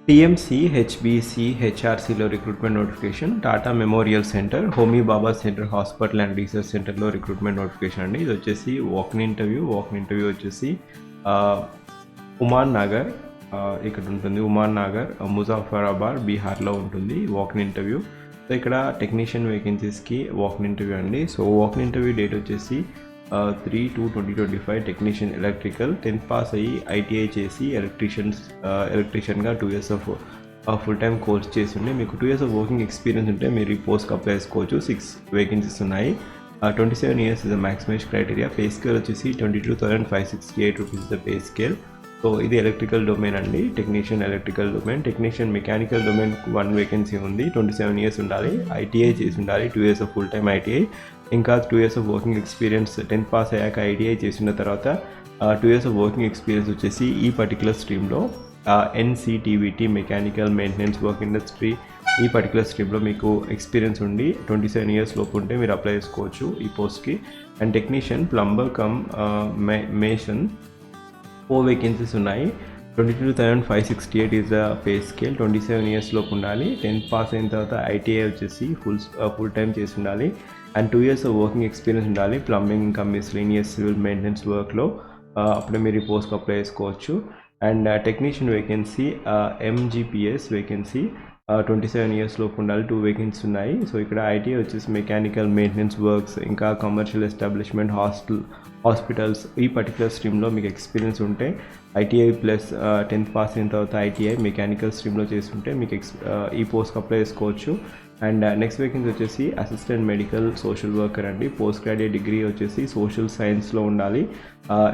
TMC HBC హెచ్ఆర్సీలో recruitment notification, Tata memorial centre, Homi Bhabha centre hospital and research సెంటర్లో recruitment notification అండి. ఇది వచ్చేసి వాకిన్ ఇంటర్వ్యూ వచ్చేసి ఉమాన్ నగర్ ఇక్కడ ఉంటుంది. ఉమాన్ నగర్ ముజాఫరాబాద్ బీహార్లో ఉంటుంది వాకిన్ ఇంటర్వ్యూ. సో ఇక్కడ టెక్నీషియన్ వేకెన్సీస్కి వాకిన్ ఇంటర్వ్యూ అండి. సో వాకిన్ ఇంటర్వ్యూ డేట్ వచ్చేసి 3/2/2025 టెక్నీషియన్ ఎలక్ట్రికల్ 10th పాస్ అయ్యి ఐటీఐ చేసి ఎలక్ట్రీషియన్గా 2 years of full time course చేసి ఉంటే మీకు 2 years ఆఫ్ వర్కింగ్ ఎక్స్పీరియన్స్ ఉంటే మీరు ఈ పోస్ట్కి అప్లై చేసుకోవచ్చు. 6 వేకెన్సీస్ ఉన్నాయి. 27 years is the maximum age criteria. Pay scale వచ్చేసి 22,568 rupees the pay scale. So ఇది ఎలక్ట్రికల్ డొమైన్ అండి, technician electrical domain. Technician mechanical domain 1 vacancy ఉంది. 27 years ఉండాలి, ఐటీఐ చేసి ఉండాలి, 2 years of full time ITI, ఇంకా 2 years of working experience. 10th pass అయ్యాక ITI చేసిన తర్వాత 2 years ఆఫ్ వర్కింగ్ ఎక్స్పీరియన్స్ వచ్చేసి ఈ పర్టికులర్ స్ట్రీమ్లో NCTVT mechanical maintenance work industry ఈ పర్టికులర్ స్ట్రీమ్లో మీకు ఎక్స్పీరియన్స్ ఉండి 27 years లోపు ఉంటే మీరు అప్లై చేసుకోవచ్చు ఈ పోస్ట్కి. And technician plumber cum mason 4 vacancies ఉన్నాయి. 22,568 is the pay scale. 27 years లోపు ఉండాలి. 10th పాస్ అయిన తర్వాత ఐటీఐ వచ్చేసి ఫుల్ టైం చేసి ఉండాలి. And 2 years of working experience ఉండాలి ప్లంబింగ్ ఇంకా మిస్లీనియస్ సివిల్ మెయింటెనెన్స్ వర్క్లో. అప్పుడే మీరు ఈ పోస్ట్కి అప్లై చేసుకోవచ్చు. And technician vacancy MGPS vacancy 27 years లోపు ఉండాలి. 2 వేకెన్సీస్ ఉన్నాయి. సో ఇక్కడ ఐటీఐ వచ్చేసి మెకానికల్ మెయింటెనెన్స్ వర్క్స్ ఇంకా కమర్షియల్ ఎస్టాబ్లిష్మెంట్ హాస్పిటల్స్ ఈ పర్టికులర్ స్ట్రీమ్లో మీకు ఎక్స్పీరియన్స్ ఉంటే ఐటీఐ ప్లస్ 10th పాస్ అయిన తర్వాత ఐటీఐ మెకానికల్ స్ట్రీమ్లో చేస్తుంటే మీకు ఈ పోస్ట్కి అప్లై చేసుకోవచ్చు. అండ్ నెక్స్ట్ వేకెన్సీ వచ్చేసి అసిస్టెంట్ మెడికల్ సోషల్ వర్కర్ అండి. పోస్ట్ గ్రాడ్యుయేట్ డిగ్రీ వచ్చేసి సోషల్ సైన్స్లో ఉండాలి,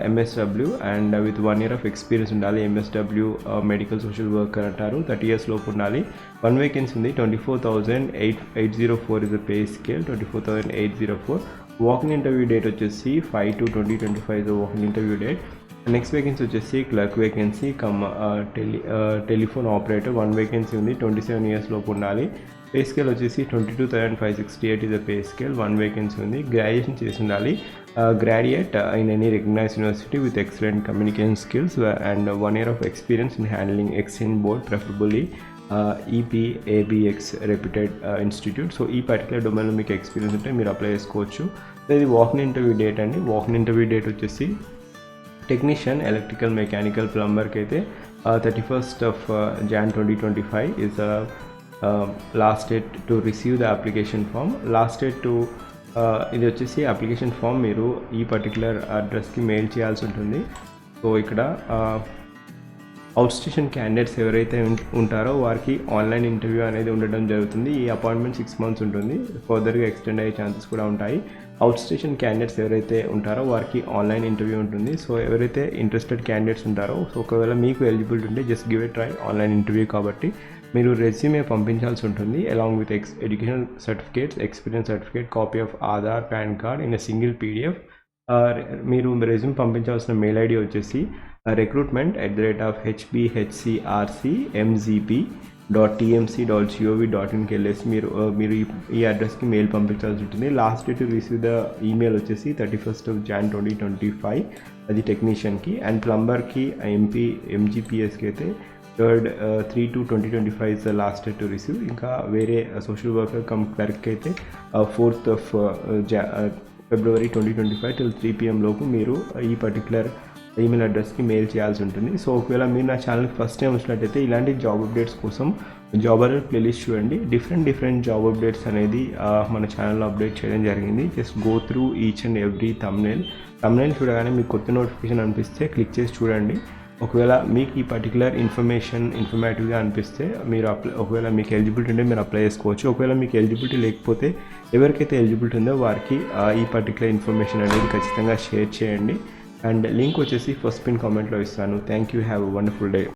MSW and with 1 year of experience ఉండాలి. ఎంఎస్డబ్ల్యూ మెడికల్ సోషల్ వర్కర్ అంటారు. 30 years లోపు ఉండాలి. 1 వేకెన్సీ ఉంది. 24,804 is the pay scale. 24,804. Walking interview date వచ్చేసి 5/2/2025 walking interview date. Next vacancy వచ్చేసి clerk vacancy telephone operator 1 vacancy ఉంది. 27 years లోపు ఉండాలి. పే స్కేల్ వచ్చేసి 22,568 is the pay scale. 1 vacancy ఉంది. గ్రాడ్యుయేషన్ చేసి ఉండాలి. Graduate in any recognised university with excellent communication skills and 1 year of experience in handling exchange board preferably EPABX reputed institute. So ఈ particular డొమైన్లో మీకు experience ఉంటే మీరు apply చేసుకోవచ్చు. ఇది వాకిన్ ఇంటర్వ్యూ డేట్ అండి. వాకిన్ ఇంటర్వ్యూ డేట్ వచ్చేసి technician electrical mechanical ప్లంబర్కి అయితే 31st of Jan 2025 is last date to receive the application form. Last date to ఇది వచ్చేసి అప్లికేషన్ ఫామ్ మీరు ఈ పర్టికులర్ అడ్రస్కి మెయిల్ చేయాల్సి ఉంటుంది. సో ఇక్కడ అవుట్ స్టేషన్ క్యాండిడేట్స్ ఎవరైతే ఉంటారో వారికి ఆన్లైన్ ఇంటర్వ్యూ అనేది ఉండడం జరుగుతుంది. ఈ అపాయింట్మెంట్ 6 months ఉంటుంది. ఫర్దర్గా ఎక్స్టెండ్ అయ్యే ఛాన్సెస్ కూడా ఉంటాయి. అవుట్ స్టేషన్ క్యాండిడేట్స్ ఎవరైతే ఉంటారో వారికి ఆన్లైన్ ఇంటర్వ్యూ ఉంటుంది. సో ఎవరైతే ఇంట్రెస్టెడ్ క్యాండిడేట్స్ ఉంటారో సో ఒకవేళ మీకు ఎలిజిబిలిటీ ఉంటే just give a try. Online interview కాబట్టి మీరు రెజ్యూమే పంపించాల్సి ఉంటుంది along with education certificates, experience certificate, copy of Aadhaar, pan card in a single PDF. మీరు రెజ్యూమ్ పంపించాల్సిన మెయిల్ ఐడి వచ్చేసి recruitment@hbhcrcmgp.tmc.gov.in వెళ్ళేసి మీరు ఈ అడ్రస్కి మెయిల్ పంపించాల్సి ఉంటుంది. Last date to receive the email వచ్చేసి 31st of Jan 2025 అది టెక్నీషియన్కి. అండ్ ప్లంబర్కి MGPSకి అయితే 3/2/2025 is the last date to receive. ఇంకా వేరే సోషల్ వర్కర్ కమ్ క్లర్క్ అయితే 4th of February 2025 till 3 PM లోపు మీరు ఈ పర్టికులర్ ఈమెయిల్ అడ్రస్కి మెయిల్ చేయాల్సి ఉంటుంది. సో ఒకవేళ మీరు నా ఛానల్కి ఫస్ట్ టైం వచ్చినట్టయితే ఇలాంటి జాబ్ అప్డేట్స్ కోసం జాబ్ అలర్ట్ ప్లేలిస్ట్ చూడండి. డిఫరెంట్ జాబ్ అప్డేట్స్ అనేది మన ఛానల్లో అప్డేట్ చేయడం జరిగింది. Just go through each and every thumbnail చూడగానే మీకు కొత్త నోటిఫికేషన్ అనిపిస్తే క్లిక్ చేసి చూడండి. ఒకవేళ మీకు ఈ పర్టికులర్ ఇన్ఫర్మేటివ్గా అనిపిస్తే మీరు ఒకవేళ మీకు ఎలిజిబిలిటీ ఉంటే మీరు అప్లై చేసుకోవచ్చు. ఒకవేళ మీకు ఎలిజిబిలిటీ లేకపోతే ఎవరికైతే ఎలిజిబిలిటీ ఉందో వారికి ఈ పర్టికులర్ ఇన్ఫర్మేషన్ అనేది ఖచ్చితంగా షేర్ చేయండి. అండ్ లింక్ వచ్చేసి ఫస్ట్ పిన్ కామెంట్లో ఇస్తాను. Thank you. Have a wonderful day.